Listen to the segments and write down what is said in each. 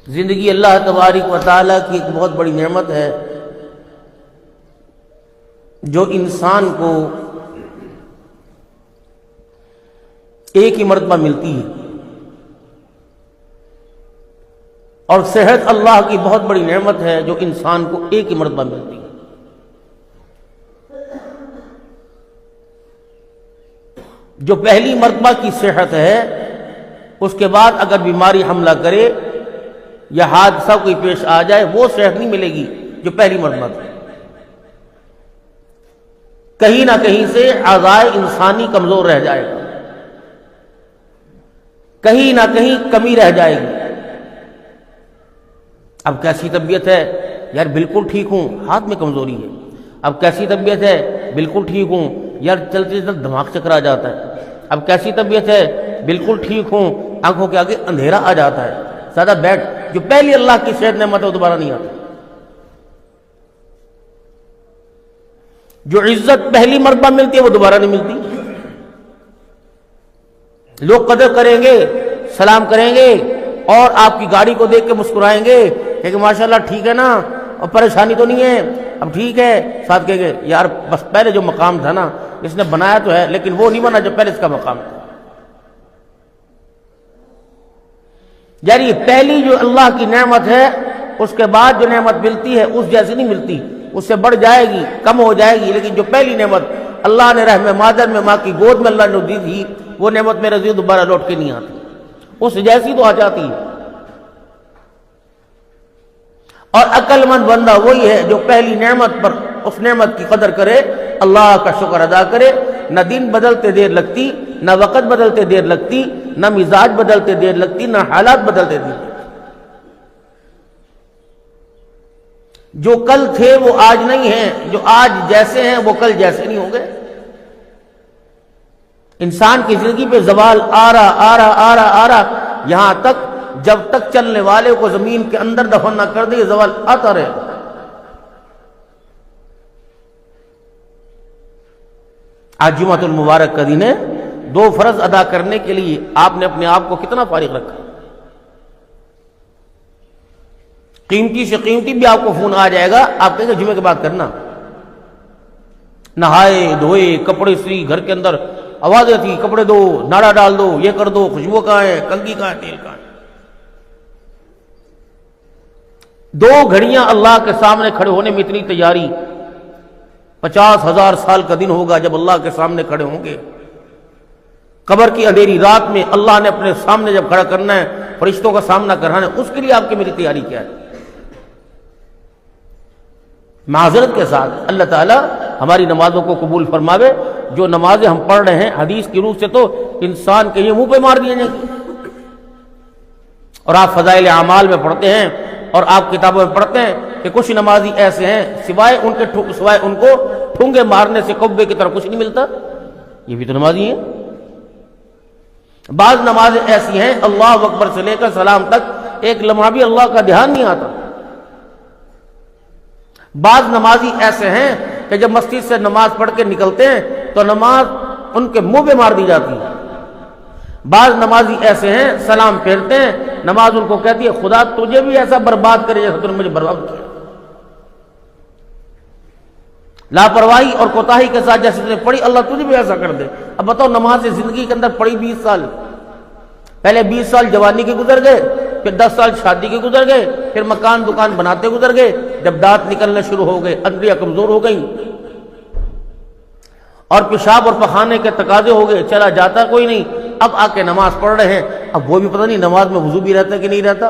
زندگی اللہ تبارک و تعالیٰ کی ایک بہت بڑی نعمت ہے جو انسان کو ایک ہی مرتبہ ملتی ہے، اور صحت اللہ کی بہت بڑی نعمت ہے جو انسان کو ایک ہی مرتبہ ملتی ہے۔ جو پہلی مرتبہ کی صحت ہے، اس کے بعد اگر بیماری حملہ کرے یا حادثہ کوئی پیش آ جائے، وہ صحت نہیں ملے گی جو پہلی مرتبہ تھی۔ کہیں نہ کہیں سے اعضائے انسانی کمزور رہ جائے گا، کہیں نہ کہیں کمی رہ جائے گی۔ اب کیسی طبیعت ہے؟ یار بالکل ٹھیک ہوں، ہاتھ میں کمزوری ہے۔ اب کیسی طبیعت ہے؟ بالکل ٹھیک ہوں، یار چلتے چلتے دماغ چکرا جاتا ہے۔ اب کیسی طبیعت ہے؟ بالکل ٹھیک ہوں، آنکھوں کے آگے اندھیرا آ جاتا ہے۔ زیادہ بیٹھ، جو پہلی اللہ کی صحت نعمت ہے وہ دوبارہ نہیں آتی۔ جو عزت پہلی مرتبہ ملتی ہے وہ دوبارہ نہیں ملتی۔ لوگ قدر کریں گے، سلام کریں گے، اور آپ کی گاڑی کو دیکھ کے مسکرائیں گے کہ ماشاءاللہ ٹھیک ہے نا، اور پریشانی تو نہیں ہے، اب ٹھیک ہے۔ ساتھ کہیں گے یار بس پہلے جو مقام تھا نا، اس نے بنایا تو ہے لیکن وہ نہیں بنا جو پہلے اس کا مقام تھا۔ یعنی پہلی جو اللہ کی نعمت ہے، اس کے بعد جو نعمت ملتی ہے اس جیسی نہیں ملتی، اس سے بڑھ جائے گی، کم ہو جائے گی، لیکن جو پہلی نعمت اللہ نے رحم مادر میں ماں کی گود میں اللہ نے دی تھی، وہ نعمت میرے ذریعے دوبارہ لوٹ کے نہیں آتی، اس جیسی تو آ جاتی ہے۔ اور عقل مند بندہ وہی ہے جو پہلی نعمت پر اس نعمت کی قدر کرے، اللہ کا شکر ادا کرے۔ نہ دن بدلتے دیر لگتی، نہ وقت بدلتے دیر لگتی، نہ مزاج بدلتے دیر لگتی، نہ حالات بدلتے دیر لگتی۔ جو کل تھے وہ آج نہیں ہیں، جو آج جیسے ہیں وہ کل جیسے نہیں ہوں گے۔ انسان کی زندگی پہ زوال آ رہا یہاں تک جب تک چلنے والے کو زمین کے اندر دفن نہ کر دے، یہ زوال آتا رہے گا۔ آج جمعۃ المبارک کا دن ہے، دو فرض ادا کرنے کے لیے آپ نے اپنے آپ کو کتنا فارغ رکھا؟ قیمتی سے قیمتی بھی آپ کو فون آ جائے گا، آپ کہیں گے جمعے کے بعد کرنا۔ نہائے دھوئے، کپڑے سی، گھر کے اندر آوازیں تھی، کپڑے دو، ناڑا ڈال دو، یہ کر دو، خوشبو کہاں ہے، کنگھی کہاں ہے، تیل کہاں ہے۔ دو گھڑیاں اللہ کے سامنے کھڑے ہونے میں اتنی تیاری، 50,000 سال کا دن ہوگا جب اللہ کے سامنے کھڑے ہوں گے۔ قبر کی اندھیری رات میں اللہ نے اپنے سامنے جب کھڑا کرنا ہے، فرشتوں کا سامنا کرانا ہے، اس کے لیے آپ کی میری تیاری کیا ہے؟ معذرت کے ساتھ اللہ تعالیٰ ہماری نمازوں کو قبول فرماوے۔ جو نمازیں ہم پڑھ رہے ہیں حدیث کی روح سے تو انسان کے یہ منہ پہ مار دیے جائیں گے، اور آپ فضائل اعمال میں پڑھتے ہیں اور آپ کتابوں میں پڑھتے ہیں کہ کچھ نمازی ایسے ہیں سوائے ان کو ٹھونگے مارنے سے قبے کی طرح کچھ نہیں ملتا۔ یہ بھی تو نمازی ہیں۔ بعض نمازیں ایسی ہیں اللہ اکبر سے لے کر سلام تک ایک لمحہ بھی اللہ کا دھیان نہیں آتا۔ بعض نمازی ایسے ہیں کہ جب مسجد سے نماز پڑھ کے نکلتے ہیں تو نماز ان کے منہ پہ مار دی جاتی ہے۔ بعض نمازی ایسے ہیں سلام پھیرتے ہیں، نماز ان کو کہتی ہے خدا تجھے بھی ایسا برباد کرے جیسا تو نے مجھے برباد کیا۔ لاپرواہی اور کوتاہی کے ساتھ جیسے تم نے پڑھی اللہ تجھے بھی ایسا کر دے۔ اب بتاؤ نماز زندگی کے اندر پڑھی 20 سال، پہلے 20 سال جوانی کے گزر گئے، پھر 10 سال شادی کے گزر گئے، پھر مکان دکان بناتے گزر گئے، جب دانت نکلنے شروع ہو گئے، اندریاں کمزور ہو گئیں، اور پیشاب اور پخانے کے تقاضے ہو گئے، چلا جاتا کوئی نہیں، اب آ کے نماز پڑھ رہے ہیں، اب وہ بھی پتہ نہیں نماز میں وضو بھی رہتا کہ نہیں رہتا،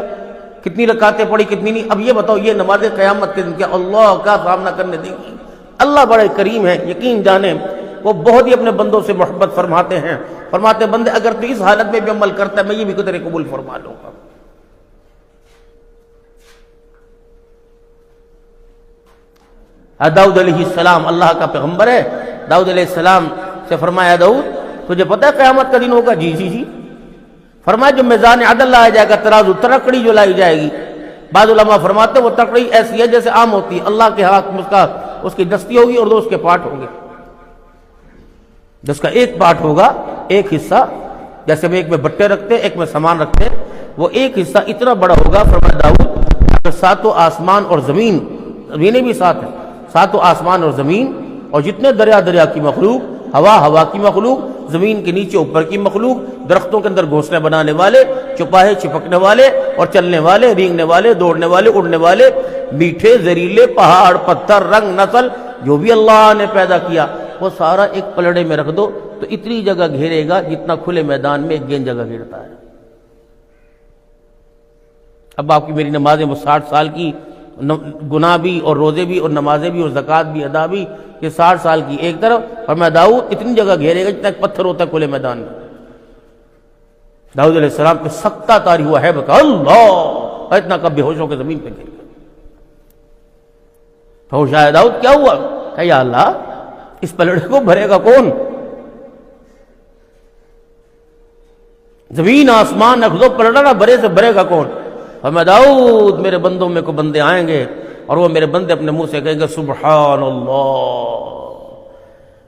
کتنی رکعتیں پڑھی کتنی نہیں۔ اب یہ بتاؤ یہ نماز قیامت کے دن کیا اللہ کا سامنا کرنے دیں گی؟ اللہ بڑے کریم ہے، یقین جانیں وہ بہت ہی اپنے بندوں سے محبت فرماتے ہیں، فرماتے ہیں بندے اگر تو اس حالت میں بھی عمل کرتا ہے میں یہ بھی تیرے قبول فرما لوں گا۔ داؤد علیہ السلام اللہ کا پیغمبر ہے، داؤد علیہ السلام سے فرمایا داؤد تجھے پتہ ہے قیامت کا دن ہوگا؟ جی جی جی۔ فرمایا جو میزان عدل لایا جائے گا، ترازو ترکڑی جو لائی جائے گی، بعض علماء فرماتے ہیں وہ ترکڑی ایسی ہے جیسے عام ہوتی ہے، اللہ کے ہاتھ میں اس کی دستی ہوگی اور دو اس کے پارٹ ہوں گے، جس کا ایک پارٹ ہوگا ایک حصہ، جیسے ہم ایک میں بٹے رکھتے ایک میں سامان رکھتے، وہ ایک حصہ اتنا بڑا ہوگا، فرمایا داؤد اگر ساتوں آسمان اور زمین، زمینیں بھی ساتھ ہیں، ساتوں آسمان اور زمین اور جتنے دریا کی مخلوق، ہوا کی مخلوق، زمین کے نیچے اوپر کی مخلوق، درختوں کے اندر گھونسلے بنانے والے، چھپاہے چھپکنے والے اور چلنے والے، رینگنے والے، دوڑنے والے، اڑنے والے، میٹھے زہریلے، پہاڑ پتھر رنگ نسل جو بھی اللہ نے پیدا کیا وہ سارا ایک پلڑے میں رکھ دو تو اتنی جگہ گھیرے گا جتنا کھلے میدان میں ایک گیند جگہ گھیرتا ہے۔ اب آپ کی میری نمازیں وہ 60 سال کی، گناہ بھی اور روزے بھی اور نمازیں بھی اور زکوٰۃ بھی ادا بھی، یہ 60 سال کی ایک طرف، اور میں داؤد اتنی جگہ گھیرے گا جتنا ایک پتھر ہوتا ہے کھلے میدان میں۔ داؤد علیہ السلام پہ سکتہ طاری ہوا ہے بکا اللہ، اتنا کب بے ہوش ہو کے زمین پہ گر گیا۔ ہوش آیا داؤد کیا ہوا؟ کہ یا اللہ اس پلڑے کو بھرے گا کون؟ زمین آسمان اخذو پلڑا نہ بھرے سے بھرے گا کون؟ فرمایا داؤد میرے بندوں میں کو بندے آئیں گے اور وہ میرے بندے اپنے منہ سے کہیں گے سبحان اللہ،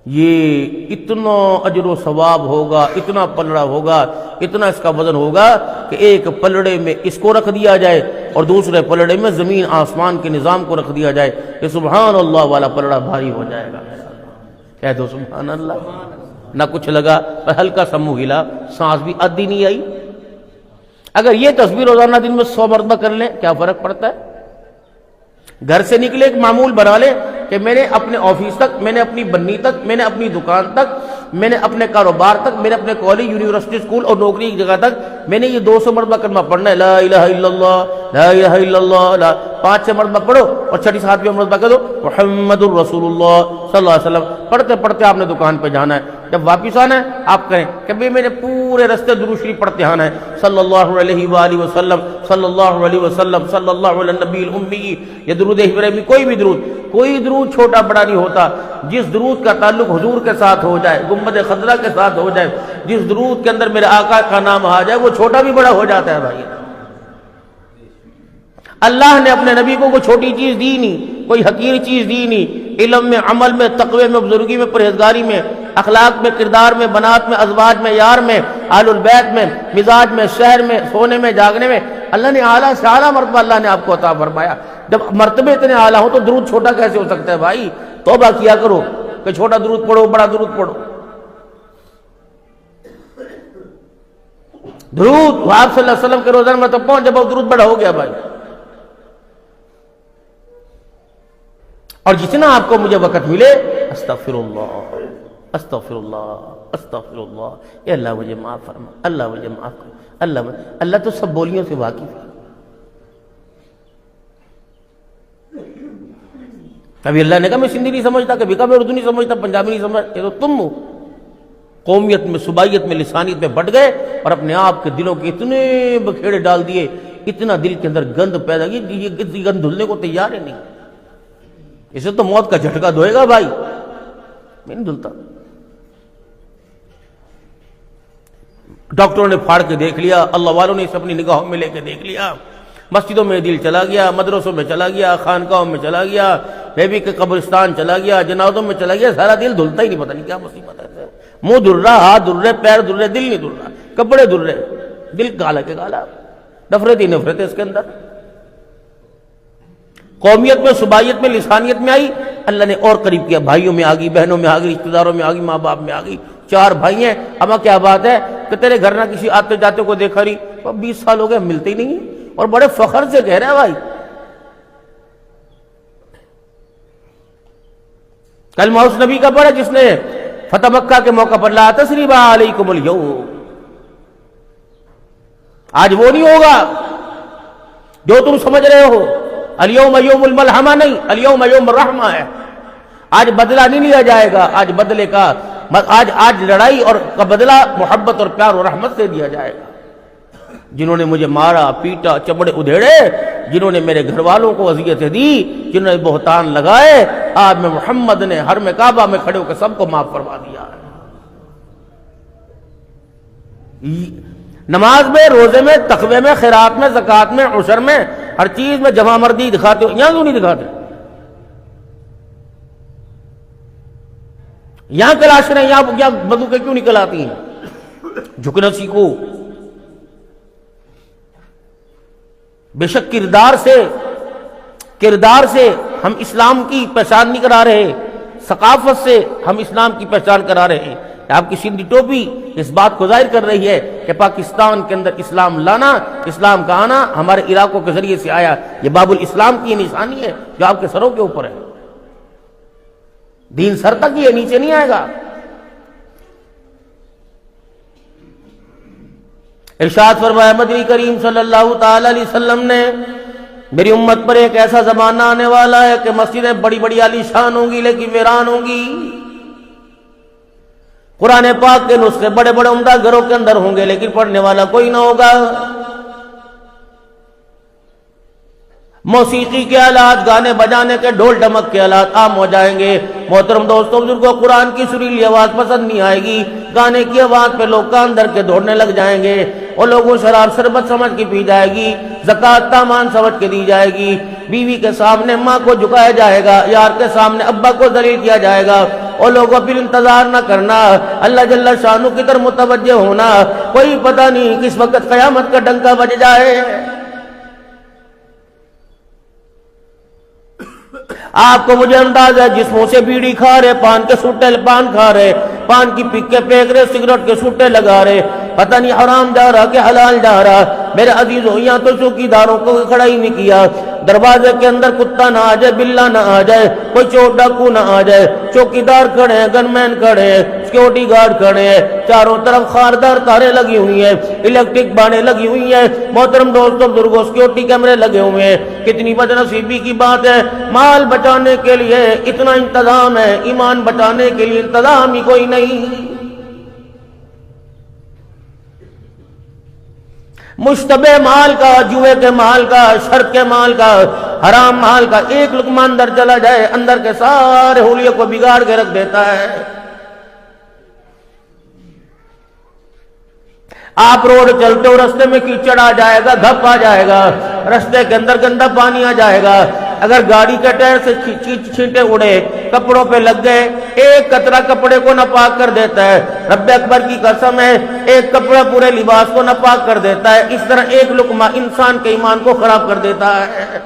یہ اتنا اجر و ثواب ہوگا، اتنا پلڑا ہوگا، اتنا اس کا وزن ہوگا کہ ایک پلڑے میں اس کو رکھ دیا جائے اور دوسرے پلڑے میں زمین آسمان کے نظام کو رکھ دیا جائے، کہ سبحان اللہ والا پلڑا بھاری ہو جائے گا۔ کہہ دو سبحان اللہ۔ نہ کچھ لگا، ہلکا سا منہ ہلا، سانس بھی آدھی نہیں آئی۔ اگر یہ تصویر روزانہ دن میں 100 مرتبہ کر لیں کیا فرق پڑتا ہے؟ گھر سے نکلے ایک معمول بنا لیں کہ میں نے اپنے آفس تک، میں نے اپنی بنی تک، میں نے اپنی دکان تک، میں نے اپنے کاروبار تک، میں نے اپنے کالج یونیورسٹی اسکول اور نوکری کی جگہ تک میں نے یہ 200 مرتبہ کلمہ پڑھنا ہے، لا الہ الا اللہ لا الہ الا اللہ، 5-6 مرتبہ پڑھو اور 6-7 مرتبہ کہہ دو محمد الرسول اللہ صلی اللہ علیہ وسلم۔ پڑھتے پڑھتے آپ نے دکان پہ جانا ہے، جب واپس آنا ہے آپ کہیں کہ بھئی میں نے پورے رستے درود شریف پڑھتے آنا ہے، صلی اللہ علیہ وآلہ وسلم صلی اللہ علیہ وسلم صلی اللہ علی النبی الامی۔ یہ درود ابراہیمی کوئی بھی درود، کوئی درود چھوٹا بڑا نہیں ہوتا، جس درود کا تعلق حضور کے ساتھ ہو جائے، گنبد خضرا کے ساتھ ہو جائے، جس درود کے اندر میرے آقا کا نام آ جائے وہ چھوٹا بھی بڑا ہو جاتا ہے بھائی۔ اللہ نے اپنے نبی کو کوئی چھوٹی چیز دی نہیں، کوئی حقیر چیز دی نہیں، علم میں، عمل میں، تقوی میں، بزرگی میں، پرہیزگاری میں، اخلاق میں، کردار میں، بنات میں، ازواج میں، یار میں، آل البیت میں، مزاج میں، شہر میں، سونے میں، جاگنے میں، اللہ نے اعلیٰ سے اعلیٰ مرتبہ اللہ نے آپ کو عطا فرمایا۔ جب مرتبے اتنے اعلیٰ ہو تو درود چھوٹا کیسے ہو سکتا ہے بھائی؟ توبہ کیا کرو کہ چھوٹا درود پڑھو بڑا درود پڑھو۔ درود آپ صلی اللہ علیہ وسلم کے روزانہ میں تو پہنچ جب درود بڑا ہو گیا بھائی۔ اور جتنا آپ کو مجھے وقت ملے استغفر اللہ استغفر اللہ استغفر اللہ، اے اللہ مجھے معاف فرما، اللہ مجھے معاف کر، اللہ تو سب بولیوں سے واقف ہے۔ کبھی اللہ نے کہا میں سندھی نہیں سمجھتا، کبھی کہا میں اردو نہیں سمجھتا، پنجابی نہیں سمجھتا، یہ تو تم ہو۔ قومیت میں، صوبائیت میں، لسانیت میں بٹ گئے اور اپنے آپ کے دلوں کے اتنے بکھیڑے ڈال دیے، اتنا دل کے اندر گند پیدا کی، یہ گند دھلنے کو تیار ہے نہیں، اسے تو موت کا جھٹکا دھوئے گا بھائی، میں نہیں دھلتا۔ ڈاکٹروں نے پھاڑ کے دیکھ لیا، اللہ والوں نے اسے اپنی نگاہوں میں لے کے دیکھ لیا، مسجدوں میں دل چلا گیا، مدرسوں میں چلا گیا، خانقاہوں میں چلا گیا، بیبی کے قبرستان چلا گیا، جنازوں میں چلا گیا، سارا دل دھلتا ہی نہیں، پتہ نہیں کیا مصیبت ہے۔ منہ دھل رہا، ہاتھ دھل رہے، پیر دھل رہے، دل نہیں دھل رہا، کپڑے دھل رہے، دل کالا کے کالا، نفرت ہی نفرت ہے اس کے اندر۔ قومیت میں، صوبائیت میں، لسانیت میں آئی، اللہ نے اور قریب کیا، بھائیوں میں آ گئی، بہنوں میں آ گئی، رشتہ داروں میں آ گئی، ماں باپ میں آ گئی، 4 بھائی ہیں، اما کیا بات ہے کہ تیرے گھر نہ کسی آتے جاتے کو دیکھا نہیں، 20 سال ہو گئے ملتے ہی نہیں ہیں، اور بڑے فخر سے کہہ رہا ہے بھائی. کلمہ اس نبی کا پڑھا جس نے فتح مکہ کے موقع پر لا تثریب علیکم اليوم. آج وہ نہیں ہوگا جو تم سمجھ رہے ہو. الیوم یوم الملحمہ نہیں، الیوم یوم الرحمہ ہے. آج بدلہ نہیں لیا جائے گا، آج بدلے کا آج لڑائی اور کا بدلہ محبت اور پیار اور رحمت سے دیا جائے گا. جنہوں نے مجھے مارا پیٹا چمڑے ادھیڑے، جنہوں نے میرے گھر والوں کو اذیتیں دی، جنہوں نے بہتان لگائے، آج میں محمد نے حرم کعبہ میں کھڑے ہو کے سب کو معاف فرما دیا. نماز میں، روزے میں، تقوی میں، خیرات میں، زکوٰۃ میں، عشر میں، ہر چیز میں جمع مردی دکھاتے ہو، یہاں کیوں نہیں دکھاتے؟ یہاں کلاش رہے ہیں، یہاں بندوقیں کیوں نکل آتی ہیں؟ جھکنا سیکھو. بے شک کردار سے ہم اسلام کی پہچان نہیں کرا رہے، ثقافت سے ہم اسلام کی پہچان کرا رہے ہیں. آپ کی سندھی ٹوپی اس بات کو ظاہر کر رہی ہے کہ پاکستان کے اندر اسلام لانا، اسلام کا آنا ہمارے علاقوں کے ذریعے سے آیا. یہ باب الاسلام کی نشانی ہے جو آپ کے سروں کے اوپر ہے. دین سر تک ہی ہے، نیچے نہیں آئے گا. ارشاد فرمایا مدنی کریم صلی اللہ تعالی علیہ وسلم نے، میری امت پر ایک ایسا زمانہ آنے والا ہے کہ مسجدیں بڑی بڑی عالی شان ہوں گی لیکن ویران ہوں گی. قرآن پاک کے نسخے بڑے بڑے عمدہ گھروں کے اندر ہوں گے لیکن پڑھنے والا کوئی نہ ہوگا. موسیقی کے آلات، گانے بجانے کے ڈھول ڈمک کے آلات عام ہو جائیں گے. محترم دوستوں بزرگوں، قرآن کی سریلی آواز پسند نہیں آئے گی. گانے کی آواز پہ لوگ کان دھر کے دوڑنے لگ جائیں گے. اور لوگوں شراب شربت سمجھ کے پی جائے گی، زکوٰۃ تامان سمجھ کے دی جائے گی. بیوی کے سامنے ماں کو جھکایا جائے گا، یار کے سامنے ابا کو ذلیل کیا جائے گا. اور لوگوں پھر انتظار نہ کرنا، اللہ جل شانہ کی طرف متوجہ ہونا. کوئی پتہ نہیں کس وقت قیامت کا ڈنکا بج جائے. آپ کو مجھے انداز ہے جس منہ سے بیڑی کھا رہے، پان کے سوٹے پان کھا رہے، پان کی پکے پھینک رہے، سگریٹ کے سوٹے لگا رہے، پتہ نہیں حرام جا رہا کہ حلال جا رہا. میرے عزیزوں، یہاں تو چوکیداروں کو کھڑا ہی نہیں کیا. دروازے کے اندر کتا نہ آ جائے، بلہ نہ آ جائے، کوئی چور ڈاکو نہ آ جائے. چوکیدار کھڑے ہیں، گن مین کھڑے ہیں، سیکورٹی گارڈ کھڑے ہیں، چاروں طرف خاردار تاریں لگی ہوئی ہیں، الیکٹرک باڑیں لگی ہوئی ہیں. محترم دوستوں بزرگوں، سیکورٹی کیمرے لگے ہوئے ہیں. کتنی بد نصیبی کی بات ہے، مال بچانے کے لیے اتنا انتظام ہے، ایمان بچانے کے لیے انتظام ہی کوئی نہیں. مشتبہ مال کا، جوئے کے مال کا، شرک کے مال کا، حرام مال کا ایک لقمہ اندر چلا جائے، اندر کے سارے حلیے کو بگاڑ کے رکھ دیتا ہے. آپ روڈ چلتے ہو، رستے میں کیچڑ آ جائے گا، دھپ آ جائے گا، رستے کے اندر گندا پانی آ جائے گا. اگر گاڑی کے ٹائر سے چھینٹے اڑے، کپڑوں پہ لگ گئے، ایک قطرہ کپڑے کو ناپاک کر دیتا ہے. رب اکبر کی قسم ہے، ایک کپڑا پورے لباس کو ناپاک کر دیتا ہے. اس طرح ایک لقمہ انسان کے ایمان کو خراب کر دیتا ہے.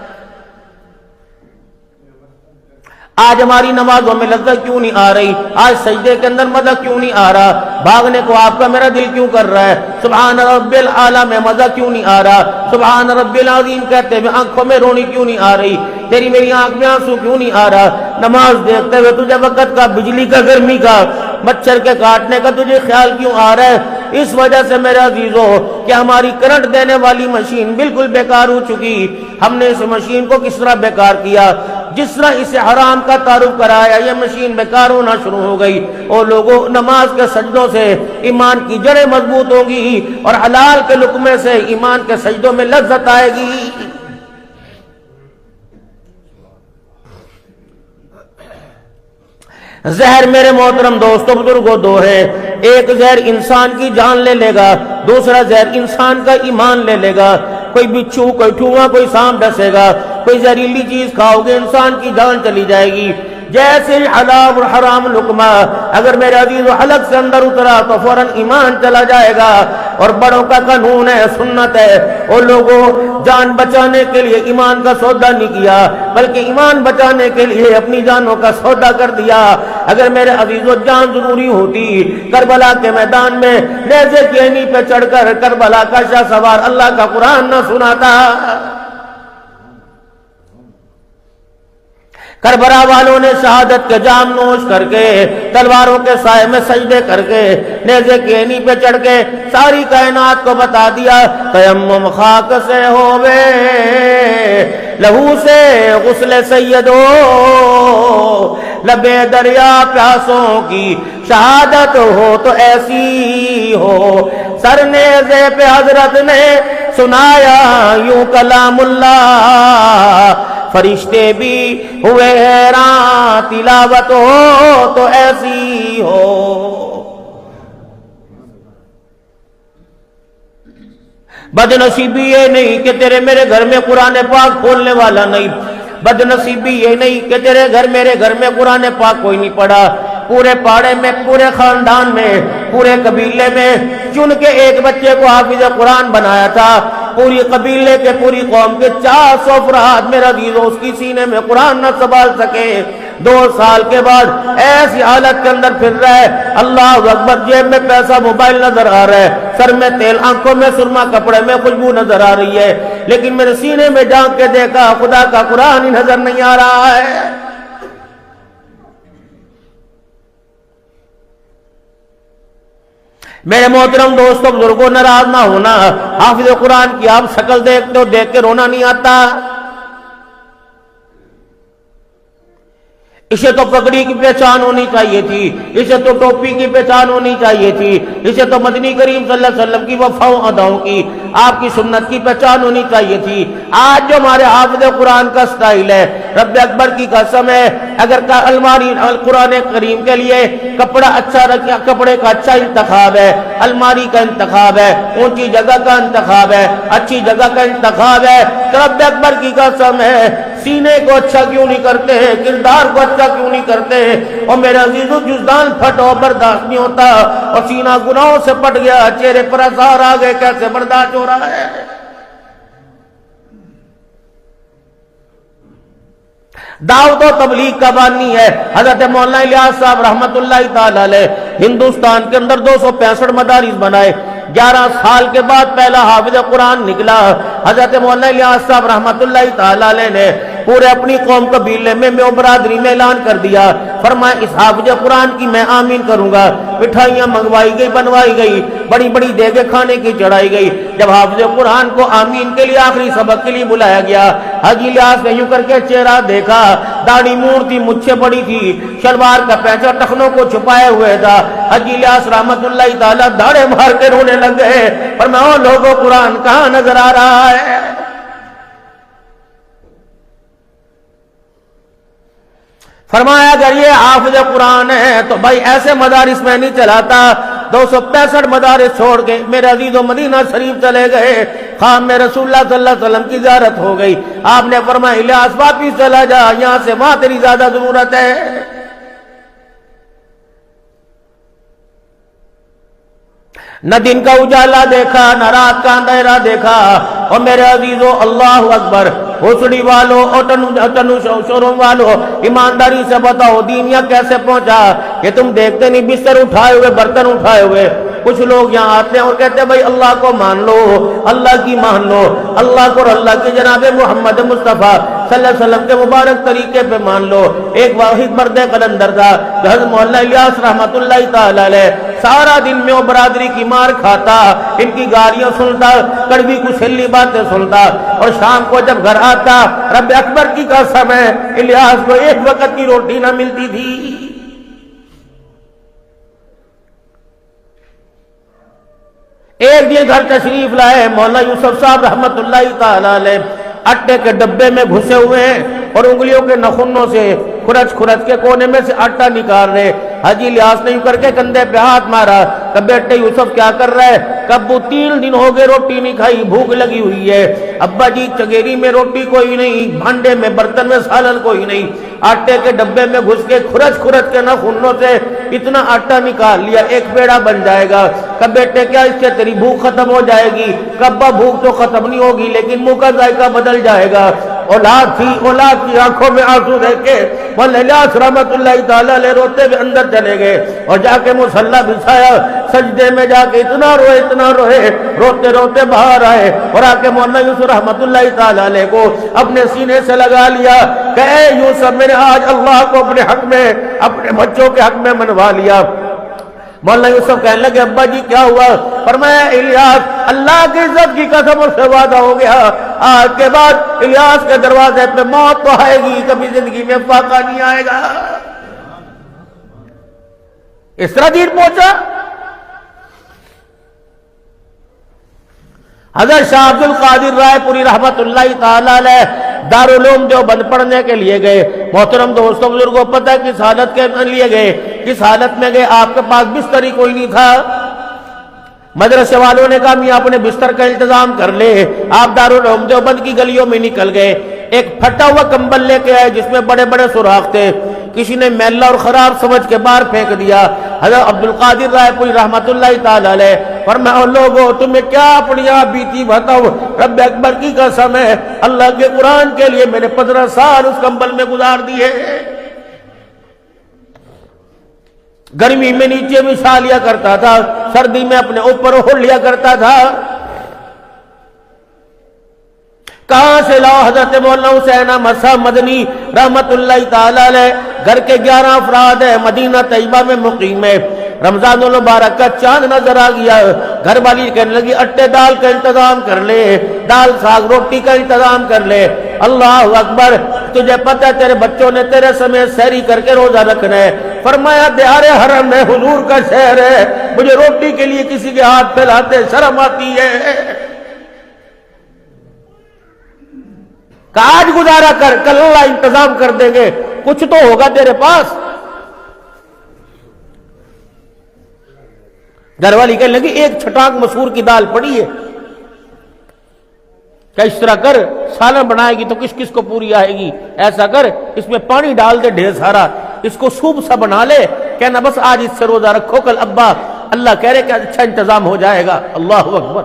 آج ہماری نمازوں میں لذت کیوں نہیں آ رہی؟ آج سجدے کے اندر مزہ کیوں نہیں آ رہا؟ بھاگنے کو آپ کا میرا دل کیوں کر رہا ہے؟ سبحان رب الاعلیٰ میں مزہ کیوں نہیں آ رہا؟ سبحان رب العظیم کہتے ہوئے آنکھوں میں رونی کیوں نہیں آ رہی؟ تیری میری آنکھ میں آنسو کیوں نہیں آ رہا؟ نماز دیکھتے ہوئے تجھے وقت کا، بجلی کا، گرمی کا، مچھر کے کاٹنے کا تجھے خیال کیوں آ رہا ہے؟ اس وجہ سے میرے عزیزوں کہ ہماری کرنٹ دینے والی مشین بالکل بیکار ہو چکی. ہم نے اس مشین کو کس طرح بیکار کیا؟ جس طرح اسے حرام کا تعارف کرایا، یہ مشین بیکار ہونا شروع ہو گئی. اور لوگوں، نماز کے سجدوں سے ایمان کی جڑیں مضبوط ہوں گی اور حلال کے لقمے سے ایمان کے سجدوں میں لذت آئے گی. زہر میرے محترم دوستوں بزرگوں دو ہے. ایک زہر انسان کی جان لے لے گا، دوسرا زہر انسان کا ایمان لے لے گا. کوئی بچھو، کوئی ٹھوہا، کوئی سانپ ڈسے گا، کوئی زہریلی چیز کھاؤ گے، انسان کی جان چلی جائے گی. جیسے حلال اور حرام لقمہ اگر میرے عزیز و حلق سے اندر اترا تو فوراً ایمان چلا جائے گا. اور بڑوں کا قانون ہے، سنت ہے. اور لوگوں، جان بچانے کے لیے ایمان کا سودا نہیں کیا بلکہ ایمان بچانے کے لیے اپنی جانوں کا سودا کر دیا. اگر میرے عزیز و جان ضروری ہوتی کربلا کے میدان میں نیزے کی اینی پہ چڑھ کر کربلا کا شاہ سوار اللہ کا قرآن نہ سناتا۔ کربلا والوں نے شہادت کے جام نوش کر کے تلواروں کے سائے میں سجدے کر کے نیزے کی اینی پہ چڑھ کے ساری کائنات کو بتا دیا تیمم خاک سے ہووے لہو سے غسل سیدو لبے دریا پیاسوں کی شہادت ہو تو ایسی ہو۔ سر نیزے پہ حضرت نے سنایا یوں کلام اللہ، فرشتے بھی ہوئے حیران تلاوت ہو تو ایسی ہو۔ بد نصیبی یہ نہیں کہ تیرے میرے گھر میں قرآن پاک کھولنے والا نہیں، بد نصیبی یہ نہیں کہ تیرے گھر میرے گھر میں قرآن پاک کوئی نہیں پڑھا۔ پورے پاڑے میں، پورے خاندان میں، پورے قبیلے میں چن کے ایک بچے کو حافظ قرآن بنایا تھا۔ پوری قبیلے کے، پوری قوم کے 400 افراد میرا عزیزو اس کی سینے میں قرآن نہ سنبھال سکے۔ 2 سال کے بعد ایسی حالت کے اندر پھر رہا ہے، اللہ اکبر، جیب میں پیسہ، موبائل نظر آ رہا ہے، سر میں تیل، آنکھوں میں سرما، کپڑے میں خوشبو نظر آ رہی ہے، لیکن میرے سینے میں جھانک کے دیکھا خدا کا قرآن ہی نظر نہیں آ رہا ہے۔ میرے محترم دوستوں، بزرگوں، ناراض نہ ہونا، حافظ قرآن کی آپ شکل دیکھتے ہو، دیکھ کے رونا نہیں آتا؟ اسے تو پگڑی کی پہچان ہونی چاہیے تھی، اسے تو ٹوپی کی پہچان ہونی چاہیے تھی، اسے تو مدنی کریم صلی اللہ علیہ وسلم کی وفاؤں اداؤں کی، آپ کی سنت کی پہچان ہونی چاہیے تھی۔ آج جو ہمارے حافظ قرآن کا سٹائل ہے، رب اکبر کی قسم ہے، اگر الماری قرآن کریم کے لیے کپڑا اچھا رکھا، کپڑے کا اچھا انتخاب ہے، الماری کا انتخاب ہے، اونچی جگہ کا انتخاب ہے، اچھی جگہ کا انتخاب ہے، تو رب اکبر کی قسم ہے سینے کو اچھا کیوں نہیں کرتے ہیں، کردار کو اچھا کیوں نہیں کرتے ہیں؟ اور میرے عزیزو، جزدان پھٹو برداشت نہیں ہوتا، اور سینہ گناہوں سے پٹ گیا، چہرے پر اثار آ گئے، کیسے برداشت ہو رہا ہے؟ دعوت و تبلیغ کا بانی ہے حضرت مولانا الیاس صاحب رحمت اللہ تعالی علیہ۔ ہندوستان کے اندر 265 مدارس بنائے، 11 سال کے بعد پہلا حافظ قرآن نکلا۔ حضرت مولانا الیاس صاحب رحمت اللہ تعالی علیہ نے پورے اپنی قوم قبیلے میں برادری میں اعلان کر دیا، فرمایا اس حافظ قرآن کی میں آمین کروں گا۔ مٹھائیاں منگوائی گئی، بنوائی گئی، بڑی بڑی دیگیں کھانے کی چڑھائی گئی۔ جب حافظ قرآن کو آمین کے لیے آخری سبق کے لیے بلایا گیا، حاجی الیاس نے یوں کر کے چہرہ دیکھا، داڑھی مور تھی، مچھیں بڑی تھی، شلوار کا پیچہ ٹخنوں کو چھپائے ہوئے تھا۔ حاجی الیاس رحمت اللہ تعالیٰ داڑھے مار کے رونے لگ گئے، پر میں او لوگوں قرآن کہاں نظر آ رہا ہے؟ فرمایا اگر یہ حافظ قرآن ہے تو بھائی ایسے مدارس میں نہیں چلاتا۔ 265 مدارس چھوڑ کے میرے عزیزو مدینہ شریف چلے گئے، خام میں رسول اللہ صلی اللہ علیہ وسلم کی زیارت ہو گئی۔ آپ نے فرمایا الیاس واپس چلا جا، یہاں سے وہاں تیری زیادہ ضرورت ہے۔ نہ دن کا اجالا دیکھا، نہ رات کا اندھیرا دیکھا۔ اور میرے عزیزو اللہ اکبر، ہوسڑی والو، اٹنو شو روم والو، ایمانداری سے بتاؤ دین یہاں کیسے پہنچا؟ کہ تم دیکھتے نہیں بستر اٹھائے ہوئے، برتن اٹھائے ہوئے، کچھ لوگ یہاں آتے ہیں اور کہتے ہیں بھائی اللہ کو مان لو، اللہ کی مان لو، اللہ کو اور اللہ کے جناب محمد مصطفیٰ صلی اللہ علیہ وسلم کے مبارک طریقے پہ مان لو۔ ایک واحد مرد قلندر تھا حضرت مولانا الیاس رحمت اللہ تعالی علیہ، سارا دن میں وہ برادری کی مار کھاتا، ان کی گالیاں سنتا، کڑوی کچھلی باتیں سنتا، اور شام کو جب گھر آتا رب اکبر کی قسم ہے الیاس کو ایک وقت کی روٹی نہ ملتی تھی۔ ایک دن گھر تشریف لائے مولانا یوسف صاحب رحمت اللہ تعالی علیہ، آٹے کے ڈبے میں گھسے ہوئے ہیں اور انگلیوں کے نخنوں سے کھرچ کے کونے میں سے آٹا نکال رہے۔ حاجی الیاس نے یوں کر کے کندھے پہ ہاتھ مارا کہ بیٹے یوسف کیا کر رہا ہے؟ کب 3 دن ہو گئے روٹی نہیں کھائی، بھوک لگی ہوئی ہے۔ ابا جی چگیری میں روٹی کوئی نہیں، بھانڈے میں برتن میں سالن کوئی نہیں، آٹے کے ڈبے میں گھس کے کھرچ کے نخنوں سے اتنا آٹا نکال لیا، ایک پیڑا بن جائے گا۔ کب بیٹے کیا اس سے تیری بھوک ختم ہو جائے گی؟ کبا بھوک تو ختم نہیں ہوگی لیکن منہ کا ذائقہ بدل جائے گا۔ اولاد تھی، اولاد کی آنکھوں میں آنسو دیکھ کے مولانا الیاس رحمت اللہ تعالیٰ علیہ روتے ہوئے اندر چلے گئے اور جا کے مصلی بچھایا، سجدے میں جا کے اتنا روئے، روتے روتے باہر آئے اور آ کے مولانا یوسف رحمت اللہ تعالیٰ علیہ کو اپنے سینے سے لگا لیا کہ اے یوسف، میں نے آج اللہ کو اپنے حق میں، اپنے بچوں کے حق میں منوا لیا۔ مولانا یوسف کہنے لگے ابا جی کیا ہوا؟ فرمایا الیاس، اللہ کی عزت کی قسم اس سے وعدہ ہو گیا، آج کے بعد الیاس کے دروازے پہ موت تو آئے گی، کبھی زندگی میں فاقہ نہیں آئے گا۔ اس طرح دین پہنچا۔ حضرت شاہ عبد القادر رائے پوری رحمت اللہ تعالی علیہ دارالعلوم دیوبند پڑھنے کے لیے گئے۔ محترم دوستوں بزرگوں، پتہ کس حالت کے لیے گئے، کس حالت میں گئے؟ آپ کے پاس بستر ہی کوئی نہیں تھا۔ مدرسے والوں نے کہا میاں اپنے بستر کا انتظام کر لے۔ آپ دارالعلوم دیوبند کی گلیوں میں نکل گئے، ایک پھٹا ہوا کمبل لے کے آئے جس میں بڑے بڑے سوراخ تھے، کسی نے میلا اور خراب سمجھ کے باہر پھینک دیا۔ حضرت عبد القادر رائے پوری رحمت اللہ تعالی علیہ فرمایا لوگوں تمہیں کیا اپنی آپ بیتی بتاؤ، رب اکبر کی قسم ہے اللہ کے قرآن کے لیے میں نے 15 سال اس کمبل میں گزار دیے۔ گرمی میں نیچے بچھا لیا کرتا تھا، سردی میں اپنے اوپر اوڑھ لیا کرتا تھا۔ کہاں سے لاؤ؟ حضرت مولانا حسین احمد صاحب مدنی رحمت اللہ تعالی علیہ، گھر کے 11 افراد ہیں، مدینہ طیبہ میں مقیم ہے۔ رمضان المبارک کا چاند نظر آ گیا، گھر والی کہنے لگی اٹے دال کا انتظام کر لے، دال ساگ روٹی کا انتظام کر لے۔ اللہ اکبر، تجھے پتہ ہے تیرے بچوں نے تیرے سمیت سحری کر کے روزہ رکھنا ہے۔ فرمایا دیار حرم ہے، حضور کا شہر ہے، مجھے روٹی کے لیے کسی کے ہاتھ پھیلاتے شرم آتی ہے۔ کہ آج گزارا کر، کل اللہ انتظام کر دیں گے، کچھ تو ہوگا تیرے پاس۔ گھر والی کہنے لگی ایک چھٹانک مسور کی دال پڑی ہے، کیا اس طرح کر سالن بنائے گی تو کس کس کو پوری آئے گی، ایسا کر اس میں پانی ڈال دے ڈھیر سارا، اس کو سوپ سا بنا لے، کہنا بس آج اس سے روزہ رکھو، کل ابا اللہ کہہ رہے کہ اچھا انتظام ہو جائے گا۔ اللہ اکبر،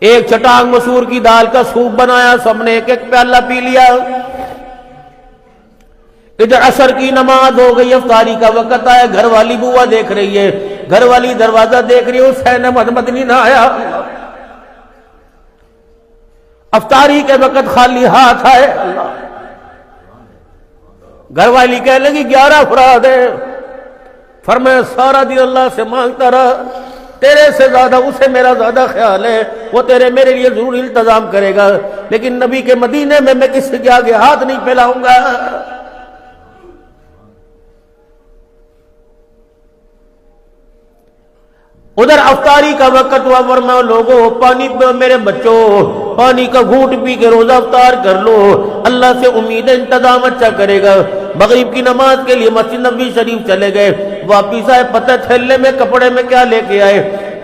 ایک چھٹانک مسور کی دال کا سوپ بنایا، سب نے ایک ایک پیالہ پی لیا۔ ادھر عصر کی نماز ہو گئی، افطاری کا وقت آیا، گھر والی بوا دیکھ رہی ہے، گھر والی دروازہ دیکھ رہی ہے، حسین احمد مدنی نہ آیا۔ افطاری کے وقت خالی ہاتھ آئے، گھر والی کہنے لگی 11 افراد ہیں۔ فرمایا سارا دن اللہ سے مانگتا رہا، تیرے سے زیادہ اسے میرا زیادہ خیال ہے، وہ تیرے میرے لیے ضرور انتظام کرے گا، لیکن نبی کے مدینے میں میں کسی کے آگے ہاتھ نہیں پھیلاؤں گا۔ ادھر افطاری کا وقت ہوا، فرمایا لوگوں پانی پہ میرے بچوں، پانی کا گھونٹ پی کے روزہ افطار کر لو، اللہ سے امید ہے انتظام اچھا کرے گا۔ مغرب کی نماز کے لیے مسجد نبوی شریف چلے گئے، واپس آئے، پتہ تھیلے میں کپڑے میں کیا لے کے آئے؟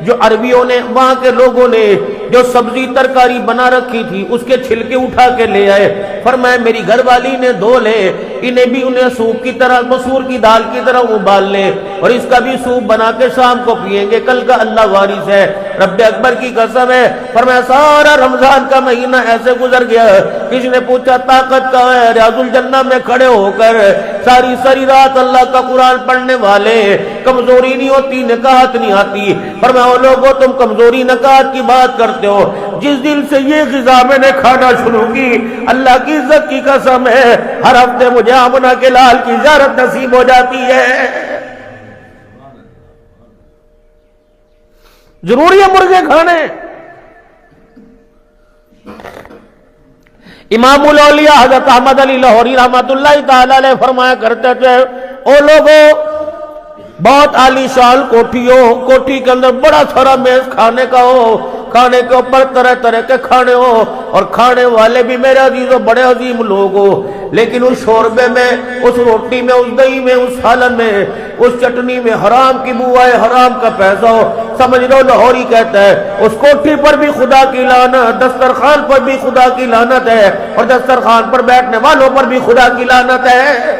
جو عربیوں نے، وہاں کے لوگوں نے جو سبزی ترکاری بنا رکھی تھی اس کے چھلکے اٹھا کے لے آئے۔ فرمایا میری گھر والی نے دھو لے، انہیں بھی انہیں سوپ کی طرح، مسور کی دال کی طرح ابال لے، اور اس کا بھی سوپ بنا کے شام کو پیئیں گے، کل کا اللہ وارث ہے، رب اکبر کی قسم ہے۔ فرمایا سارا رمضان کا مہینہ ایسے گزر گیا، کسی نے پوچھا طاقت کہاں ہے؟ ریاض الجنہ میں کھڑے ہو کر ساری رات اللہ کا قرآن پڑھنے والے، کمزوری نہیں ہوتی، نکاہت نہیں آتی۔ فرمایا لوگوں تم کمزوری نکاہت کی بات کرتے ہو، جس دل سے یہ غذا میں نے کھانا شروع کی، اللہ کی عزت کی قسم ہے ہر ہفتے مجھے آمنہ کے لال کی زیارت نصیب ہو جاتی ہے۔ ضروری ہے مرغے کھانے۔ امام الاولیاء حضرت احمد علی لاہوری رحمت اللہ تعالی علیہ فرمایا کرتے تھے او لوگوں بہت عالی شان کوٹھی ہو، کوٹھی کے اندر بڑا سارا میز کھانے کا ہو، کھانے کے اوپر طرح طرح کے کھانے ہو، اور کھانے والے بھی میرے عزیزوں بڑے عظیم لوگ ہو، لیکن اس شوربے میں، اس روٹی میں، اس دہی میں، اس سالن میں، اس چٹنی میں حرام کی بو آئے، حرام کا پیسہ ہو۔ سمجھ لو لاہوری کہتا ہے اس کوٹھی پر بھی خدا کی لعنت، دسترخوان پر بھی خدا کی لعنت ہے، اور دسترخوان پر بیٹھنے والوں پر بھی خدا کی لعنت ہے۔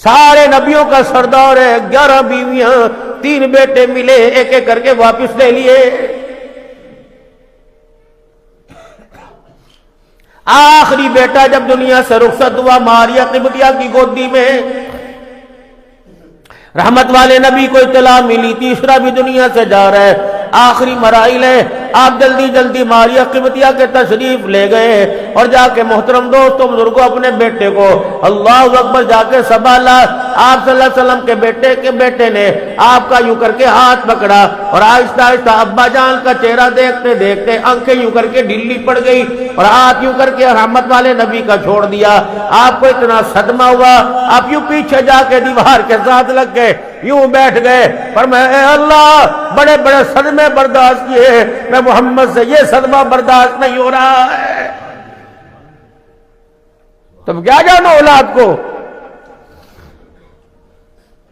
سارے نبیوں کا سردار ہے، 11 بیویاں، 3 بیٹے ملے، ایک ایک کر کے واپس لے لیے۔ آخری بیٹا جب دنیا سے رخصت ہوا ماریہ قبطیہ کی گودی میں، رحمت والے نبی کو اطلاع ملی تیسرا بھی دنیا سے جا رہا ہے، آخری مراحل ہے، آپ جلدی جلدی ماریہ قبطیہ کے تشریف لے گئے اور جا کے محترم دوستوں بزرگوں اپنے بیٹے کو اللہ اکبر جا کے سنبھالا۔ آپ صلی اللہ علیہ وسلم کے بیٹے نے آپ کا یوں کر کے ہاتھ پکڑا اور آہستہ آہستہ ابا جان کا چہرہ دیکھتے دیکھتے آنکھیں یوں کر کے ڈھیلی پڑ گئی اور ہاتھ یوں کر کے رحمت والے نبی کا چھوڑ دیا۔ آپ کو اتنا صدمہ ہوا، آپ یوں پیچھے جا کے دیوار کے ساتھ لگ گئے، یوں بیٹھ گئے، فرمایا اے اللہ بڑے بڑے صدمے برداشت کیے، میں محمد سے یہ صدمہ برداشت نہیں ہو رہا ہے۔ تم کیا جانو اولاد کو؟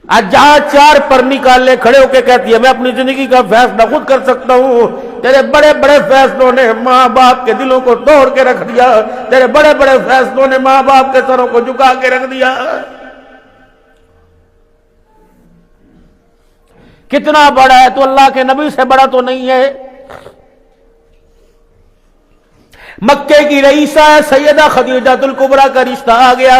آج جہاں 4 پر نکالنے کھڑے ہو کے کہتی ہے میں اپنی زندگی کا فیصلہ خود کر سکتا ہوں، تیرے بڑے بڑے فیصلوں نے ماں باپ کے دلوں کو توڑ کے رکھ دیا، تیرے بڑے بڑے فیصلوں نے ماں باپ کے سروں کو جھکا کے رکھ دیا۔ کتنا بڑا ہے تو اللہ کے نبی سے بڑا تو نہیں ہے۔ مکے کی رئیسہ سیدہ خدیجہ الکبریٰ کا رشتہ آ گیا،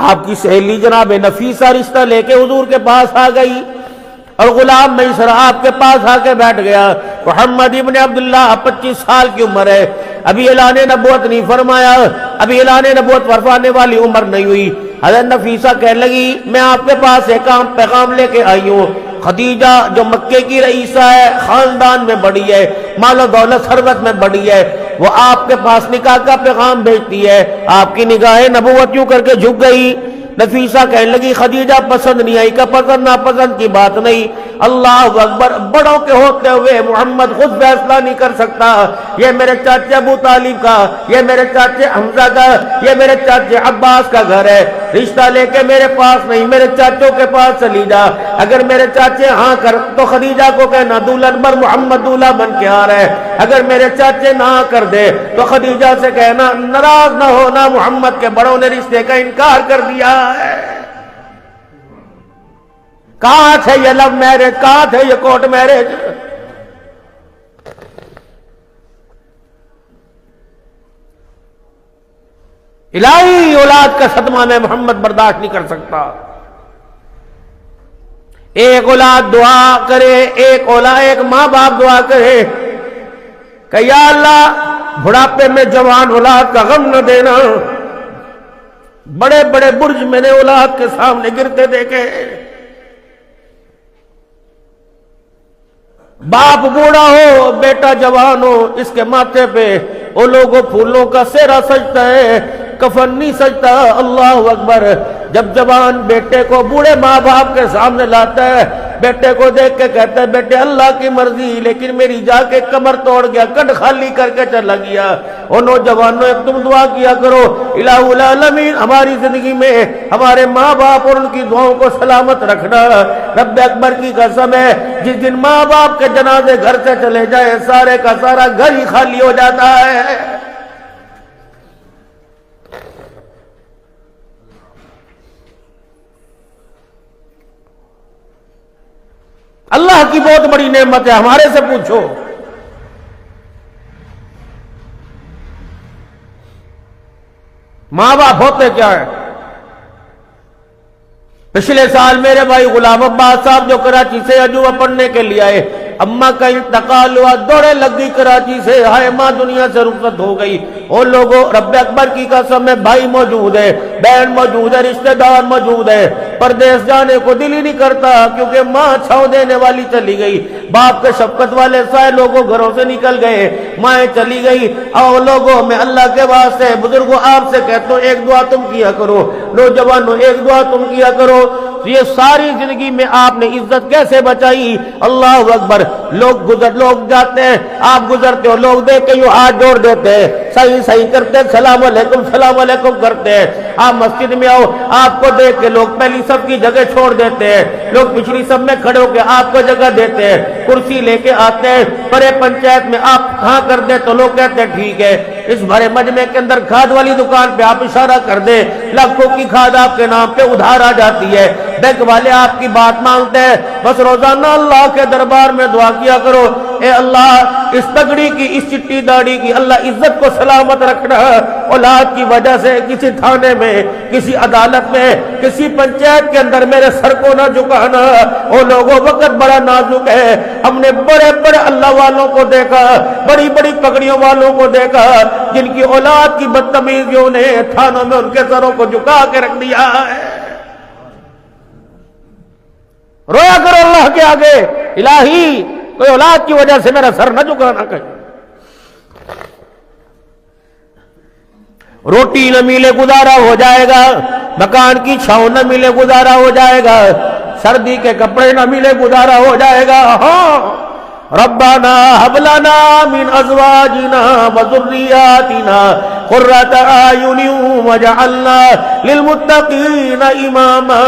آپ کی سہیلی جناب نفیسہ رشتہ لے کے حضور کے پاس آ گئی اور غلام میسر آپ کے پاس آ کے بیٹھ گیا۔ محمد ابن عبداللہ 25 سال کی عمر ہے، ابھی اعلان نبوت نہیں فرمایا، ابھی اعلان نبوت فرمانے والی عمر نہیں ہوئی۔ حضرت نفیسہ کہنے لگی میں آپ کے پاس ایک پیغام لے کے آئی ہوں۔ خدیجہ جو مکے کی رئیسہ ہے، خاندان میں بڑی ہے، مال و دولت ثروت میں بڑی ہے، وہ آپ کے پاس نکاح کا پیغام بھیجتی ہے۔ آپ کی نگاہیں نبوت یوں کر کے جھک گئی۔ نفیسہ کہنے لگی خدیجہ پسند نہیں آئی، کا پسند ناپسند کی بات نہیں، اللہ اکبر، بڑوں کے ہوتے ہوئے محمد خود فیصلہ نہیں کر سکتا، یہ میرے چاچے ابو طالب کا، یہ میرے چاچے حمزہ کا، یہ میرے چاچے عباس کا گھر ہے، رشتہ لے کے میرے پاس نہیں میرے چاچوں کے پاس چلی جا۔ اگر میرے چاچے ہاں کر تو خدیجہ کو کہنا دلہن بن محمد دولہا بن کے آ رہا ہے، اگر میرے چاچے نہ کر دے تو خدیجہ سے کہنا ناراض نہ ہونا محمد کے بڑوں نے رشتے کا انکار کر دیا ہے۔ کہاں تھے یہ لو میرج، کہاں تھے یہ کورٹ میرج؟ الہی اولاد کا صدمہ میں محمد برداشت نہیں کر سکتا۔ ایک اولاد دعا کرے، ایک ماں باپ دعا کرے کہ یا اللہ بڑھاپے میں جوان اولاد کا غم نہ دینا۔ بڑے بڑے برج میں نے اولاد کے سامنے گرتے دیکھے، باپ بوڑھا ہو بیٹا جوان ہو، اس کے ماتھے پہ وہ لوگوں پھولوں کا سہرا سجتا ہے، کفن نہیں سجتا۔ اللہ اکبر، جب جوان بیٹے کو بوڑھے ماں باپ کے سامنے لاتا ہے، بیٹے کو دیکھ کے کہتا ہے بیٹے اللہ کی مرضی، لیکن میری جا کے کمر توڑ گیا، کٹ خالی کر کے چلا گیا۔ اور نوجوانوں تم دعا کیا کرو الہ العالمین ہماری زندگی میں ہمارے ماں باپ اور ان کی دعاؤں کو سلامت رکھنا۔ رب اکبر کی قسم ہے جس دن ماں باپ کے جنازے گھر سے چلے جائے سارے کا سارا گھر ہی خالی ہو جاتا ہے۔ اللہ کی بہت بڑی نعمت ہے، ہمارے سے پوچھو۔ ماں باپ ہوتے کیا ہے؟ پچھلے سال میرے بھائی غلام عباس صاحب جو کراچی سے عجوبہ پڑھنے کے لیے آئے، اماں کا انتقال ہوا، دوڑے لگ گئی کراچی سے، ہائے ماں دنیا سے رخصت ہو گئی۔ وہ لوگوں رب اکبر کی قسم ہے بھائی موجود ہے، بہن موجود ہے، رشتہ دار موجود ہے، پردیس جانے کو دل ہی نہیں کرتا کیونکہ ماں چھاؤں دینے والی چلی گئی، باپ کے شفقت والے سائے لوگوں گھروں سے نکل گئے، مائیں چلی گئی۔ اور لوگوں میں اللہ کے واسطے بزرگوں آپ سے کہتا ہوں ایک دعا تم کیا کرو، نوجوانوں ایک دعا تم کیا کرو۔ یہ ساری زندگی میں آپ نے عزت کیسے بچائی؟ اللہ اکبر، لوگ جاتے ہیں، آپ گزرتے ہو، لوگ دیکھ کے یوں ہاتھ جوڑ دیتے ہیں، صحیح صحیح کرتے ہیں، سلام علیکم کرتے ہیں۔ آپ مسجد میں آؤ، آپ کو دیکھ کے لوگ پہلی صف کی جگہ چھوڑ دیتے ہیں، لوگ پچھلی صف میں کھڑے ہو کے آپ کو جگہ دیتے ہیں، کرسی لے کے آتے ہیں، بڑے پنچایت میں آپ کہاں کر دیں تو لوگ کہتے ہیں ٹھیک ہے۔ اس بھرے مجمع کے اندر کھاد والی دکان پہ آپ اشارہ کر دیں، لاکھوں کی کھاد آپ کے نام پہ ادھار آ جاتی ہے، بینک والے آپ کی بات مانتے ہیں۔ بس روزانہ اللہ کے دربار میں دعا کیا کرو، اے اللہ اس تگڑی کی، اس چٹی داڑھی کی اللہ عزت کو سلامت رکھنا، اولاد کی وجہ سے کسی تھانے میں، کسی عدالت میں، کسی پنچایت کے اندر میرے سر کو نہ جھکانا۔ وہ لوگوں وقت بڑا نازک ہے، ہم نے بڑے بڑے اللہ والوں کو دیکھا، بڑی بڑی پگڑیوں والوں کو دیکھا جن کی اولاد کی بدتمیزیوں نے تھانوں میں ان کے سروں کو جھکا کے رکھ دیا ہے۔ رویا کرو اللہ کے آگے، الہی کوئی اولاد کی وجہ سے میرا سر نہ جھکانا کہیں۔ روٹی نہ ملے گزارا ہو جائے گا، مکان کی چھاؤں نہ ملے گزارا ہو جائے گا، سردی کے کپڑے نہ ملے گزارا ہو جائے گا۔ ہاں ربنا هب لنا من ازواجنا وذرياتنا قرۃ اعین واجعلنا للمتقین اماما۔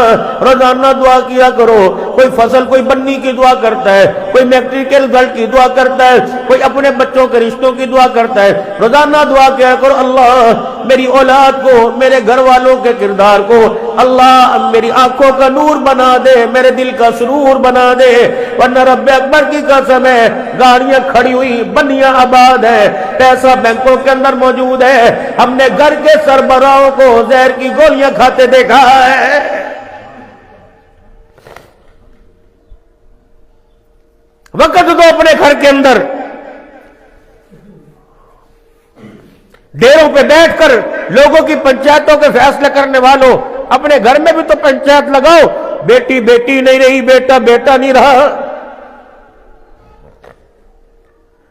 روزانہ دعا کیا کرو، کوئی فصل کوئی بننی کی دعا کرتا ہے، کوئی میٹرک کے رزلٹ کی دعا کرتا ہے، کوئی اپنے بچوں کے رشتوں کی دعا کرتا ہے۔ روزانہ دعا کیا کرو، اللہ میری اولاد کو، میرے گھر والوں کے کردار کو اللہ میری آنکھوں کا نور بنا دے، میرے دل کا سرور بنا دے، ورنہ رب اکبر کی قسم ہے گاڑیاں کھڑی ہوئی، بنیاں آباد ہے، پیسہ بینکوں کے اندر موجود ہے، ہم نے گھر کے سربراہوں کو زہر کی گولیاں کھاتے دیکھا ہے۔ وقت دو اپنے گھر کے اندر، ڈیروں پہ بیٹھ کر لوگوں کی پنچایتوں کے فیصلے کرنے والوں، اپنے گھر میں بھی تو پنچایت لگاؤ۔ بیٹی بیٹی نہیں رہی، بیٹا بیٹا نہیں رہا،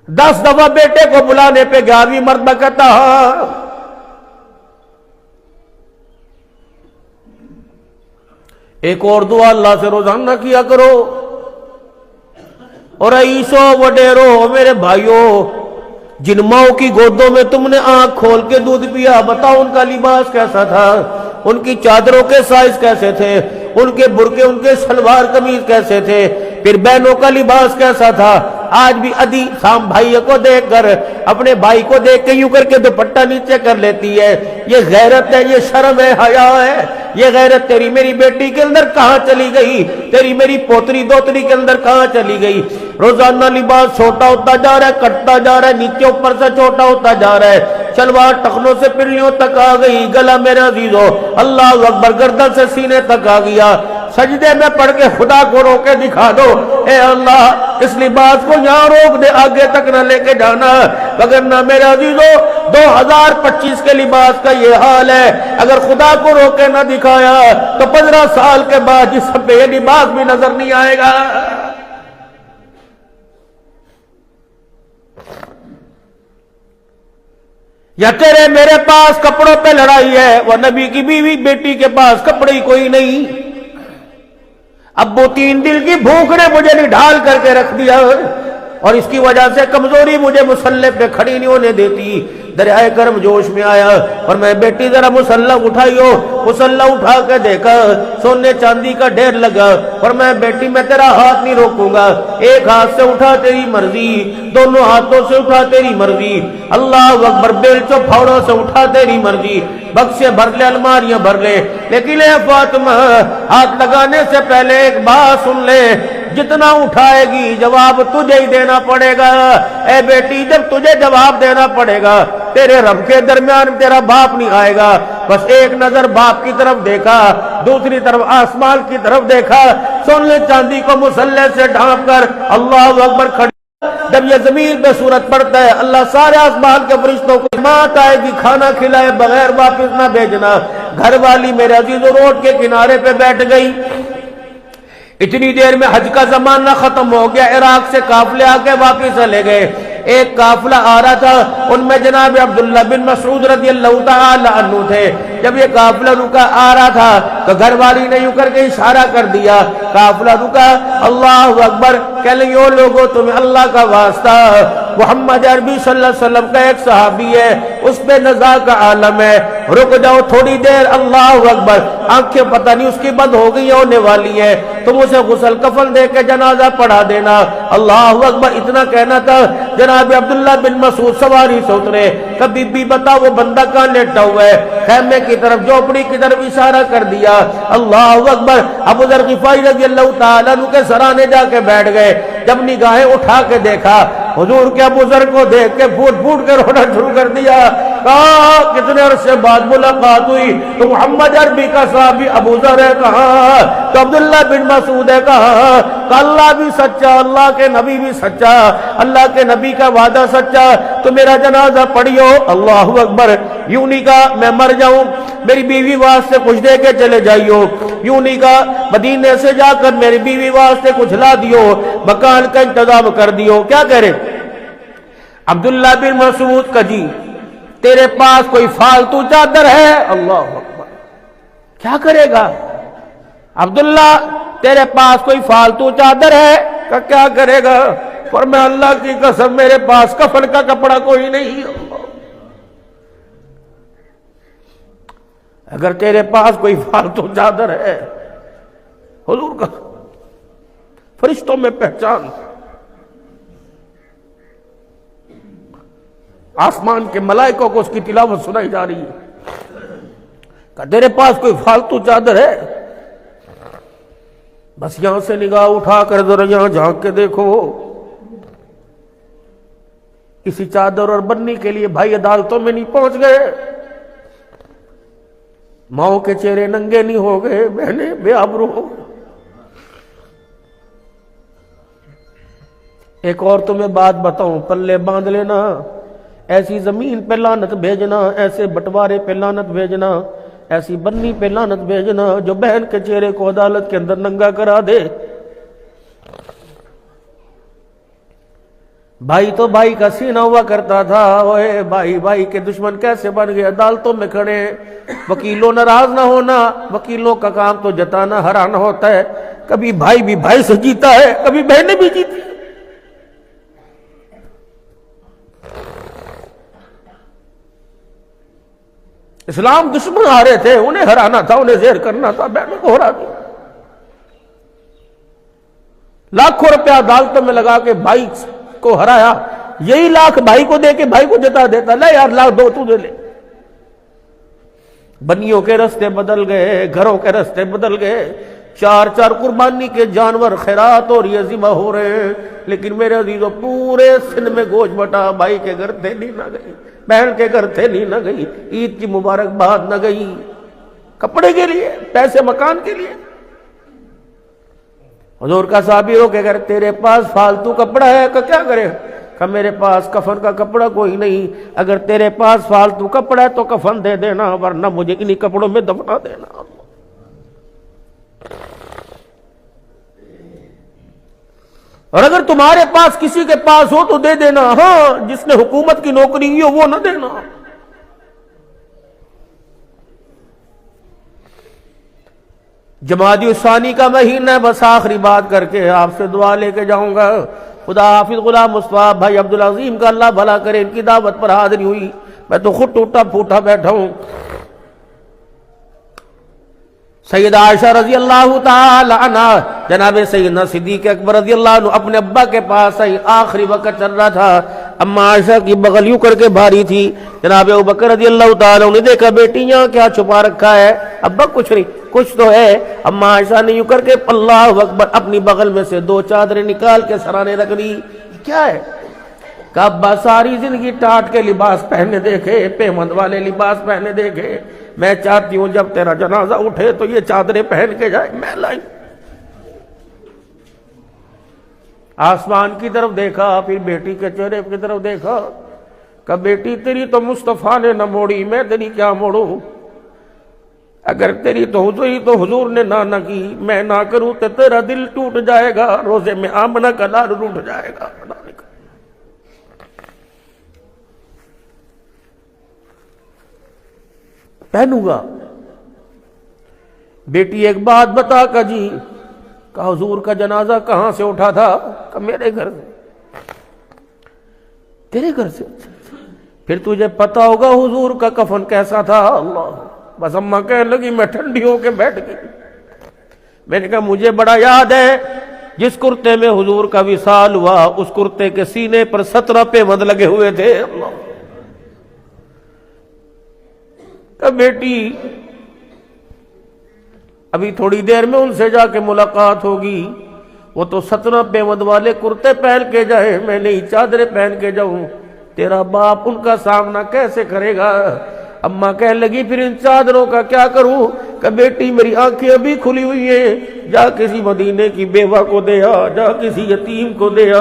10 دفعہ بیٹے کو بلانے پہ 11ویں مرتبہ کہتا ہاں۔ ایک اور دعا اللہ سے روزانہ کیا کرو، اور رئیسو وڈیرو، میرے بھائیوں، جن ماؤں کی گودوں میں تم نے آنکھ کھول کے دودھ پیا، بتاؤ ان کا لباس کیسا تھا، ان کی چادروں کے سائز کیسے تھے، ان کے برقعے، ان کے شلوار قمیض کیسے تھے، پھر بہنوں کا لباس کیسا تھا۔ آج بھی ادھی سام بھائی کو دیکھ کر، اپنے بھائی کو دیکھ کے یوں کر کے دوپٹہ نیچے کر لیتی ہے۔ یہ غیرت ہے، یہ شرم ہے، حیا ہے۔ یہ غیرت تیری میری بیٹی کے اندر کہاں چلی گئی، تیری میری پوتری دوتری کے اندر کہاں چلی گئی۔ روزانہ لباس چھوٹا ہوتا جا رہا ہے، کٹتا جا رہا ہے، نیچے اوپر سے چھوٹا ہوتا جا رہا ہے، شلوار ٹخنوں سے پنڈلیوں تک آ گئی، گلا میرا عزیزو اللہ اکبر گردن سے سینے تک آ گیا۔ سجدے میں پڑھ کے خدا کو رو کے دکھا دو، اے اللہ اس لباس کو یہاں روک دے، آگے تک نہ لے کے جانا، وگرنہ میرے عزیزو 2025 کے لباس کا یہ حال ہے۔ اگر خدا کو رو کے نہ دکھایا تو 15 سال کے بعد جس پہ یہ لباس بھی نظر نہیں آئے گا۔ یا تیرے میرے پاس کپڑوں پہ لڑائی ہے، وہ نبی کی بیوی بیٹی کے پاس کپڑے ہی کوئی نہیں۔ ابو 3 دل کی بھوک نے مجھے نڈھال کر کے رکھ دیا، اور اس کی وجہ سے کمزوری مجھے مصلے پہ کھڑی نہیں ہونے دیتی۔ دریائے کرم جوش میں آیا اور میں بیٹی ذرا مصلح اٹھائیو، مصلح اٹھا کے دیکھا سونے چاندی کا ڈھیر لگا، اور میں بیٹی میں تیرا ہاتھ نہیں روکوں گا، ایک ہاتھ سے اٹھا تیری مرضی، دونوں ہاتھوں سے اٹھا تیری مرضی، اللہ اکبر، بیلچوں پھاوڑوں سے اٹھا تیری مرضی، بکسے بھر لے، الماریاں بھر لے، لیکن اے فاطمہ ہاتھ لگانے سے پہلے ایک بات سن لے، جتنا اٹھائے گی جواب تجھے ہی دینا پڑے گا۔ اے بیٹی جب تجھے جواب دینا پڑے گا، تیرے رب کے درمیان تیرا باپ نہیں آئے گا۔ بس ایک نظر باپ کی طرف دیکھا، دوسری طرف آسمان کی طرف دیکھا، سونے چاندی کو مسلح سے ڈھانپ کر اللہ اکبر کھڑی۔ جب یہ زمین پہ سورت پڑتا ہے، اللہ سارے آسمان کے فرشتوں کو مات آئے گی، کھانا کھلائے بغیر واپس نہ بھیجنا۔ گھر والی میرے عزیز روڈ کے کنارے پہ بیٹھ گئی۔ اتنی دیر میں حج کا زمانہ ختم ہو گیا، عراق سے قافلے آ کے واپس چلے گئے۔ ایک قافلہ آ رہا تھا، ان میں جناب عبداللہ بن مسعود رضی اللہ تعالی عنہ تھے۔ جب یہ قافلہ رکا آ رہا تھا تو گھر والی نے یوں کر کے اشارہ کر دیا، قافلہ رکا، اللہ اکبر، کہہ لیں یو لوگو تمہیں اللہ کا واسطہ، محمد عربی صلی اللہ علیہ وسلم کا ایک صحابی ہے، اس پہ نزا کا عالم ہے، رک جاؤ تھوڑی دیر، اللہ اکبر، آنکھیں پتہ نہیں اس کی بند ہو گئی ہونے والی ہے، تم اسے غسل کفن دے کے جنازہ پڑھا دینا، اللہ اکبر۔ اتنا کہنا تھا، جناب عبداللہ بن مسعود سواری سے اترے، کبھی بھی بتا وہ بندہ کہاں لیٹا ہوا ہے، خیمے کی طرف، جھوپڑی کی طرف اشارہ کر دیا، اللہ اکبر۔ ابو ذر غفاری رضی اللہ تعالیٰ عنہ کے سرانے جا کے بیٹھ گئے، جب نگاہیں اٹھا کے دیکھا حضور کے ابو ذر کو دیکھ کے پھوٹ پھوٹ کے رونا شروع کر دیا، کہا کتنے عرصے بعد ملاقات ہوئی، تو محمد عربی کا صحابی ابو ذر ہے، کہا تو عبداللہ بن مسعود ہے، کہا کہ اللہ بھی سچا، اللہ کے نبی بھی سچا، اللہ کے نبی کا وعدہ سچا، تو میرا جنازہ پڑھیو، اللہ اکبر۔ یوں نہیں کہا میں مر جاؤں، میری بیوی واسطے کچھ دے کے چلے جائیو، یوں نہیں کہا مدینے سے جا کر میری بیوی واسطے کچھ لا دیو، مکان کا انتظام کر دیو، کیا کہہ رہے عبداللہ بن مسعود کا جی تیرے پاس کوئی فالتو چادر ہے، اللہ اکبر، کیا کرے گا عبداللہ، تیرے پاس کوئی فالتو چادر ہے، کہ کیا کرے گا، فرمایا اللہ کی قسم میرے پاس کفن کا کپڑا کوئی نہیں، اگر تیرے پاس کوئی فالتو چادر ہے، حضور کا فرشتوں میں پہچان، آسمان کے ملائکوں کو اس کی تلاوت سنائی جا رہی ہے، کہ تیرے پاس کوئی فالتو چادر ہے، بس یہاں سے نگاہ اٹھا کر ذرا یہاں جھانک کے دیکھو، کسی چادر اور بننی کے لیے بھائی عدالتوں میں نہیں پہنچ گئے، ماؤں کے چہرے ننگے نہیں ہو گئے، بہنیں بے آبرو ہو گئے۔ ایک اور تمہیں بات بتاؤں، پلے باندھ لینا، ایسی زمین پہ لعنت بھیجنا، ایسے بٹوارے پہ لعنت بھیجنا، ایسی بنی پہ لعنت بھیجنا جو بہن کے چہرے کو عدالت کے اندر ننگا کرا دے۔ بھائی تو بھائی کا سینہ ہوا کرتا تھا، اوے بھائی بھائی کے دشمن کیسے بن گئے، عدالتوں میں کھڑے، وکیلوں ناراض نہ ہونا، وکیلوں کا کام تو جتانا ہرانا ہوتا ہے، کبھی بھائی بھی بھائی سے جیتا ہے، کبھی بہنیں بھی جیتی۔ اسلام دشمن آ رہے تھے، انہیں ہرانا تھا، انہیں زیر کرنا تھا، بہنوں کو ہرا دیا، لاکھوں روپیہ عدالتوں میں لگا کے بھائی کو ہرایا، یہی لاکھ بھائی کو دے کے بھائی کو جتا دیتا، لے یار لاکھ دو تو دے لے۔ بنیوں کے رستے بدل گئے، گھروں کے رستے بدل گئے، چار چار قربانی کے جانور خیرات اور یہ ذبح ہو رہے ہیں، لیکن میرے عزیزوں پورے سندھ میں گوشت بٹا، بھائی کے گھر تھے نہیں نہ گئی، بہن کے گھر تھے نہیں نہ گئی، عید کی مبارکباد نہ گئی، کپڑے کے لیے، پیسے مکان کے لیے۔ حضور کا صحابی ہو کہ اگر تیرے پاس فالتو کپڑا ہے کہ کیا کرے، کہ میرے پاس کفن کا کپڑا کوئی نہیں، اگر تیرے پاس فالتو کپڑا ہے تو کفن دے دینا، ورنہ مجھے انہی کپڑوں میں دفنا دینا۔ اور اگر تمہارے پاس کسی کے پاس ہو تو دے دینا، ہاں جس نے حکومت کی نوکری کی ہو وہ نہ دینا۔ جمادی الثانی کا مہینہ ہے، بس آخری بات کر کے آپ سے دعا لے کے جاؤں گا۔ خدا حافظ غلام مصطفیٰ بھائی عبدالعظیم کا اللہ بھلا کرے، ان کی دعوت پر حاضری ہوئی، میں تو خود ٹوٹا پھوٹا بیٹھا ہوں۔ سید عائشہ رضی اللہ تعالی عنہ، جناب سیدنا صدیق اکبر رضی اللہ عنہ اپنے ابا کے پاس آئی، آخری وقت چل رہا تھا، اما عائشہ کی بغل یوں کر کے بھاری تھی، جناب ابوبکر رضی اللہ تعالی عنہ نے دیکھا بیٹی یہاں کیا چھپا رکھا ہے، ابا کچھ نہیں، کچھ تو ہے۔ اما عائشہ نے یوں کر کے اللہ اکبر اپنی بغل میں سے دو چادریں نکال کے سرانے رکھ لی، کیا ہے، کہ ابا ساری زندگی ٹاٹ کے لباس پہنے دیکھے، پیمند والے لباس پہنے دیکھے، میں چاہتی ہوں جب تیرا جنازہ اٹھے تو یہ چادریں پہن کے جائے۔ میں لائی، آسمان کی طرف دیکھا، پھر بیٹی کے چہرے کی طرف دیکھا، کہ بیٹی تیری تو مصطفیٰ نے نہ موڑی، میں تیری کیا موڑوں، اگر تیری تو حضور نے نہ کی، میں نہ کروں تو تیرا دل ٹوٹ جائے گا، روزے میں آمنہ کا لال روٹ جائے گا۔ پہنوں گا۔ بیٹی ایک بات بتا کہ جی، کہ حضور کا جنازہ کہاں سے اٹھا تھا، کہ میرے گھر سے۔ تیرے گھر سے؟ پھر تجھے پتا ہوگا حضور کا کفن کیسا تھا. اللہ. بس اماں کہنے لگی میں ٹھنڈی ہو کے بیٹھ گئی. میں نے کہا مجھے بڑا یاد ہے جس کرتے میں حضور کا وصال ہوا اس کرتے کے سینے پر 17 پیوند لگے ہوئے تھے. اللہ. کہ بیٹی ابھی تھوڑی دیر میں ان سے جا کے ملاقات ہوگی, وہ تو 17 پیوند والے کرتے پہن کے جائے, میں نہیں چادریں پہن کے جاؤں, تیرا باپ ان کا سامنا کیسے کرے گا. اماں کہنے لگی پھر ان چادروں کا کیا کروں. کہ بیٹی میری آنکھیں ابھی کھلی ہوئی ہیں, جا کسی مدینے کی بیوہ کو دے آ, جا کسی یتیم کو دے آ,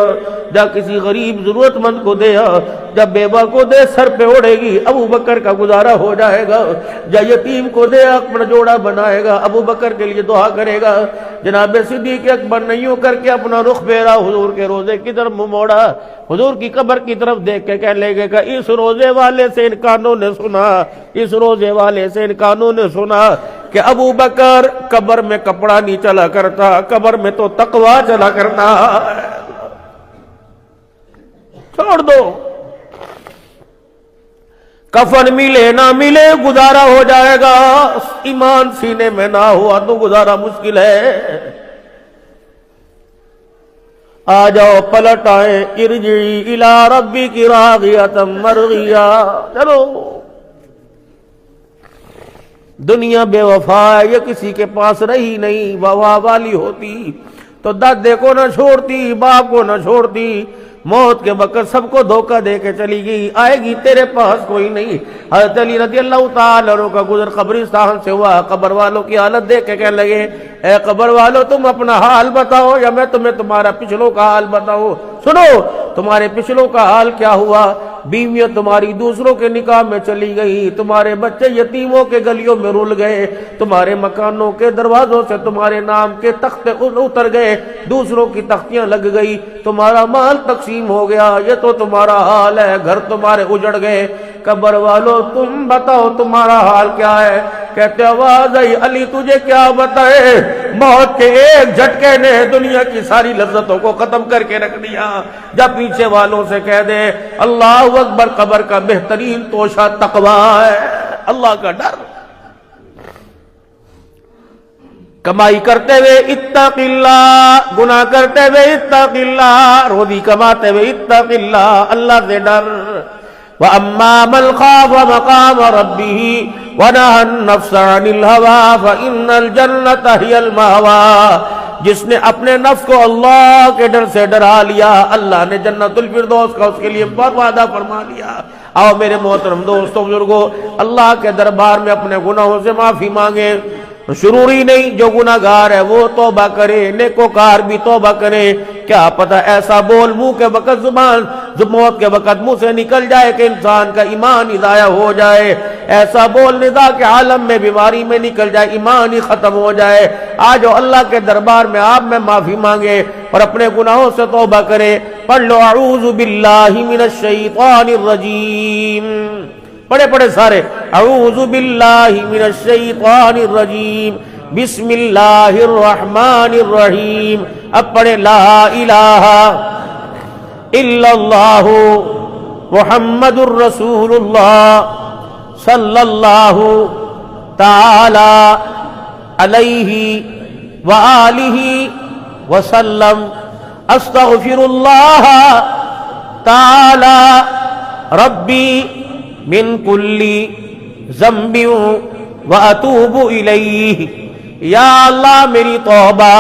جا کسی غریب ضرورت مند کو دے آ. جب بیوہ کو دے سر پہ اوڑھے گی ابو بکر کا گزارا ہو جائے گا. جا یتیم کو دے اپنا جوڑا بنائے گا, ابو بکر کے لیے دعا کرے گا. جناب صدیق اکبر نہیں کر کے اپنا رخ پھیرا, حضور کے روزے کی طرف منہ موڑا, حضور کی قبر کی طرف دیکھ کے کہنے لگے کہ اس روزے والے سے ان کانوں نے سنا, اس روزے والے سے ان کانوں نے سنا کہ ابو بکر قبر میں کپڑا نہیں چلا کرتا, قبر میں تو تقوی چلا کرتا. چھوڑ دو, کفن ملے نہ ملے گزارا ہو جائے گا, ایمان سینے میں نہ ہوا تو گزارا مشکل ہے. آ جاؤ پلٹ آئے, ارجعی الی ربک راغیۃ مرغیہ. چلو, دنیا بے وفا ہے, یہ کسی کے پاس رہی نہیں. وفا والی ہوتی تو دادے کو نہ چھوڑتی, باپ کو نہ چھوڑتی, موت کے وقت سب کو دھوکہ دے کے چلی گئی, آئے گی تیرے پاس کوئی نہیں. حضرت علی رضی اللہ تعالی عنہ کا گزر قبرستان سے ہوا, قبر والوں کی حالت دیکھ کے کہنے لگے اے قبر والوں تم اپنا حال بتاؤ یا میں تمہیں تمہارا پچھلوں کا حال بتاؤں. سنو تمہارے پچھلوں کا حال کیا ہوا. بیویاں تمہاری دوسروں کے نکاح میں چلی گئی, تمہارے بچے یتیموں کے گلیوں میں رول گئے, تمہارے مکانوں کے دروازوں سے تمہارے نام کے تختے اتر گئے, دوسروں کی تختیاں لگ گئی, تمہارا مال تقسیم ہو گیا. یہ تو تمہارا حال ہے, گھر تمہارے اجڑ گئے. قبر والوں تم بتاؤ تمہارا حال کیا ہے. کہتے آواز آئی علی تجھے کیا بتائے, موت کے ایک جھٹکے نے دنیا کی ساری لذتوں کو ختم کر کے رکھ دیا. جب پیچھے والوں سے کہہ دے اللہ اکبر, قبر کا بہترین توشہ تقوی ہے, اللہ کا ڈر. کمائی کرتے ہوئے اتق اللہ, گناہ کرتے ہوئے اتق اللہ, روزی کماتے ہوئے اتق اللہ, اللہ سے ڈر. وَأَمَّا مَنْ خَافَ مَقَامَ رَبِّهِ وَنَهَى النَّفْسَ عَنِ الْهَوَىٰ فَإِنَّ الْجَنَّةَ هِيَ الْمَأْوَىٰ. جس نے اپنے نفس کو اللہ کے ڈر سے ڈرا لیا, اللہ نے جنت الفردوس کا اس کے لیے بہت وعدہ فرما لیا. آؤ میرے محترم دوستو بزرگو, اللہ کے دربار میں اپنے گناہوں سے معافی مانگے. ضروری نہیں جو گناہگار ہے وہ توبہ کرے, نیکوکار بھی توبہ کرے. کیا پتہ ایسا بول منہ کے وقت زبان موت کے وقت منہ سے نکل جائے کہ انسان کا ایمان ہی ضائع ہو جائے. ایسا بول ندا کے عالم میں بیماری میں نکل جائے, ایمان ہی ختم ہو جائے. آج اللہ کے دربار میں آپ میں معافی مانگے اور اپنے گناہوں سے توبہ کرے. پڑھ لو اعوذ باللہ من الشیطان الرجیم, پڑھے سارے, اعوذ باللہ من الشیطان الرجیم, بسم اللہ الرحمن الرحیم. اب پڑھے لا الہ الا اللہ محمد الرسول اللہ صلی اللہ تعالی علیہ وآلہ وسلم. استغفر اللہ تعالی ربی من کل ذنب واتوب الیہ. یا اللہ میری توبہ,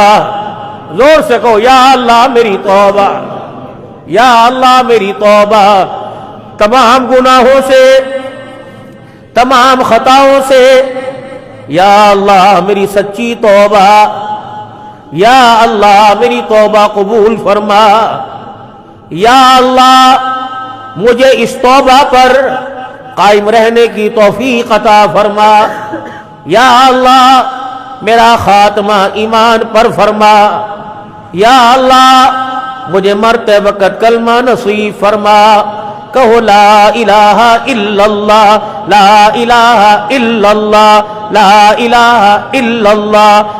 زور سے کہو یا اللہ میری توبہ, یا اللہ میری توبہ, تمام گناہوں سے, تمام خطاؤں سے. یا اللہ میری سچی توبہ, یا اللہ میری توبہ قبول فرما. یا اللہ مجھے اس توبہ پر قائم رہنے کی توفیق عطا فرما. یا اللہ میرا خاتمہ ایمان پر فرما. یا اللہ مجھے مرتے وقت کلمہ نصیب فرما. کہو لا الہ الا اللہ, لا الہ الا اللہ, لا الہ الا اللہ,